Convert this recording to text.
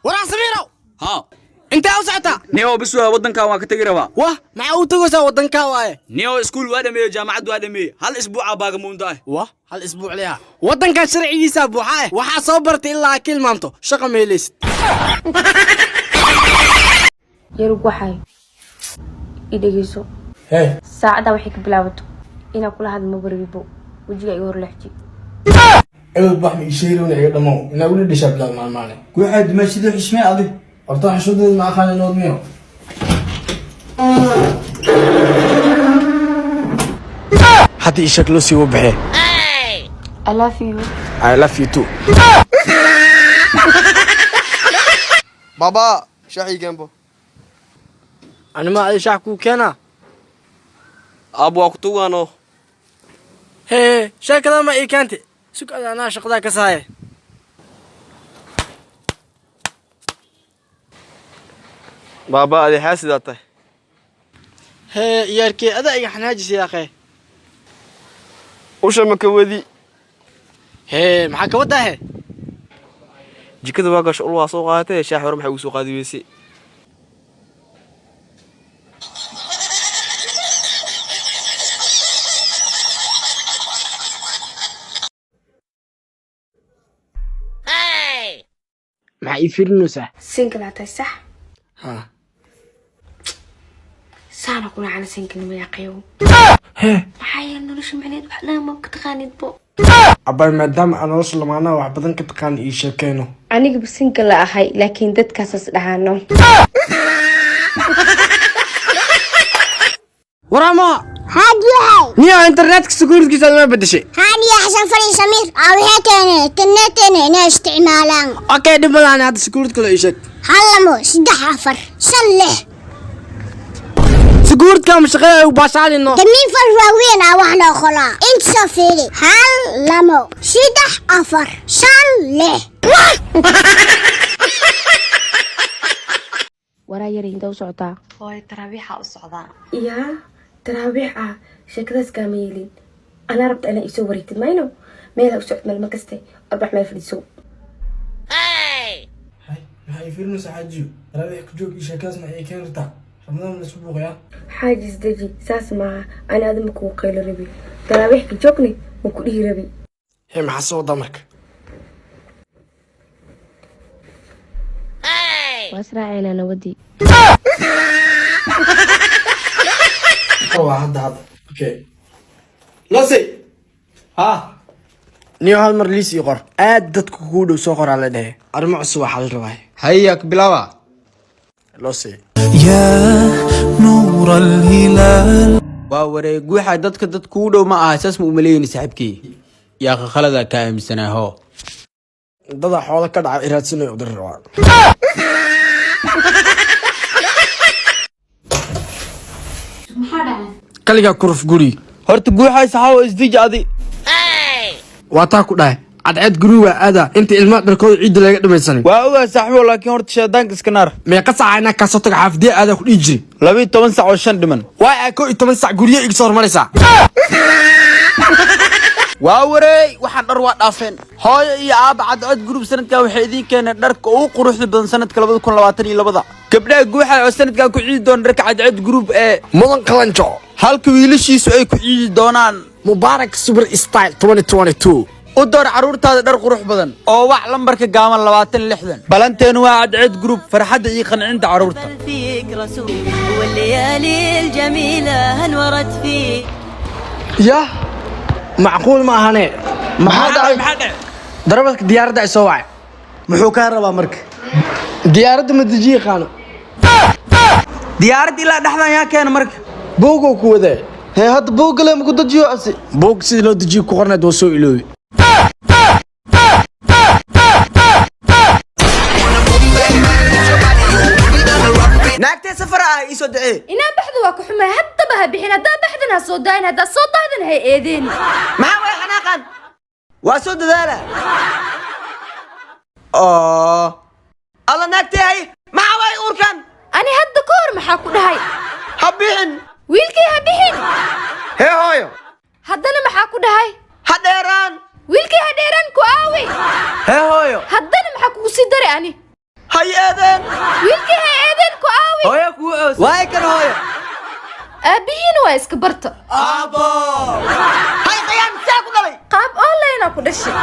ورا سميرو ها انت اوسعتا نيو بسوا ودنكا waa ka tagi rabaa wah maxaa u tagaysaa wadanka waaye نيو اسكول waa dhameeyay jaamacad waa dhameeyay hal isbuuc baaga muuntaa wah hal isbuuc leeyahay wadanka sharcigiisa buuxaa waxa soo bartay ilaa kilmaanto shaqo meelaysid yarug waxay idageyso saacada waxay ka bilaabato ina kula hadmo baribo wajiga igu hor leexji أول بحر يشيلون يقدمون نقول لي شاب لا مالي واحد ماشي ذو حشمي عضي أرتاح شو ده مع خالي نود ميو حتى شكله سيو بحي I love you I love you too بابا شاحي جنبه أنا ما أدري شاكو كنا ابو اكتوانو هي شكله ما كانت سك أنا شقدا كساية بابا هذه حاسدته هي ياركي أدا أي حناجس يا أخي وش مكودي هي معك وده هي جكده باقا شغل واسوقاته شاحي ورمحي وسوقادي ويسي مع يفيرنوسه سينكل هاتي صح ها سانا كنا على سينكل ما يقيو هي maxay nolosha macneed wax lama ka taqaanid bo أبا مدام أنا وصل معنا وحبذن كتقان إيشكينو aniga bisinka la ahay laakiin dadkaas is dhahaano ورما هادي هاي نيو انترنت سكيورتي كيسا ما بدشي هادي يا حسن فري سمير او هيك تنتين انا استعمالان اوكي دبل انا هذا سكيورتي كله ايشك هلمو سدح عفر شله سكيورتي كان مشغل وباشالي انه تمين فرواوين او احنا خلا انت سفيري هلمو سدح عفر شله waraa yar inta u socotaa hooy taraabiixa u socdaa yaa taraabiix ah sheekadaas kaama yeelin anaa rabta inaa isoo wareegtid mayno meela u socod malma kaste arbax meel fadhiiso هاي ما يفيرنوس حاجيو رابح كجوك إيشكاز ما يكين رتا رمضان من الأسبوع يا xaajis deji saas maaha ana adama kuu qaylo rabi taraabiixka joogni wuu ku dhihi rabi هي محسو ضمك waa israaceynaa nawadii هو هذا أوكي لاسي ها نيو هالمر ليس يقر ادت كودو سوقر على ده ارمع سوا حل رواي هياك بلاوا لاسي يا نور الهلال واوري waxa dadka dad ku dhow ma aha saas mu maleeyay saaxibkii yaa khalada ka aaminsanaaho ضد حوالك كدع إرادسنا يقدر الروان كلها كرف قولي horta guuxay saxaw isdijaadi واتاكو ده عد قروة هذا انت الماء دركود عيد اللي قدم السنة waa ogaa saaxibo laakiin horta sheedaanka iska naar ما يقصع عينك كاسوتك حافدي هذا كل يجري 12 saac oo 5 dhiman واي اكو يتمسع قولي يكسر مرسع waa wareey waxaan dhar waa dhaafeen hooyo iyo aaba cad group sanadka waxay idin keeneen dharka ugu quruxda badan sanadka 2022 gabdhaha guuxa oo sanadka ku ciidi doon dharka cad group ee مدن كلانجو halka wiilashiisu ay ku ciidi doonaan مبارك سوبر ستايل 2022 u door caruurtaada dhar qurux badan oo wax lambarka gaaban 26 balanteenu waa cad group farxadda iyo qancinta caruurta فيك رسول والليالي الجميلة هنورت فيك يا معقول ما هني ما maxaa ضربتك ديار دا سواعي محو كان ربا مرك ديار ما تجي خانو diyaarad ilaa dhaxdan yaa keen marka بوغو كوده هي هاد بوغ لما كنت تجيو أسي بوغ سيد لو تجي كورنا دوسو إلوي naagtee safar ah ii soo dacee inaa baxda waa ku xumay haddaba ha bixin haddaa baxdan ha soo daayin haddaa soo daadan hay eedeen maxaa way xanaaqan waa soo dadaala oo alla naagtee hay maxaa way uurkan ani hadda ka hor maxaa ku dhahay ha bixin wiilkii ha bixin hee hooyo haddana maxaa ku dhahay ha dheeraan wiilkii ha dheeraan ku aawi hee hooyo haddana maxaa kugu sii daray ani ha هاي اذن wiilkii ha eedeen ku aawi هاي كوعوس واي كان هاي aabihiina waa iska barta ابو هاي قيام ساكو دلي qaab online ku dhashay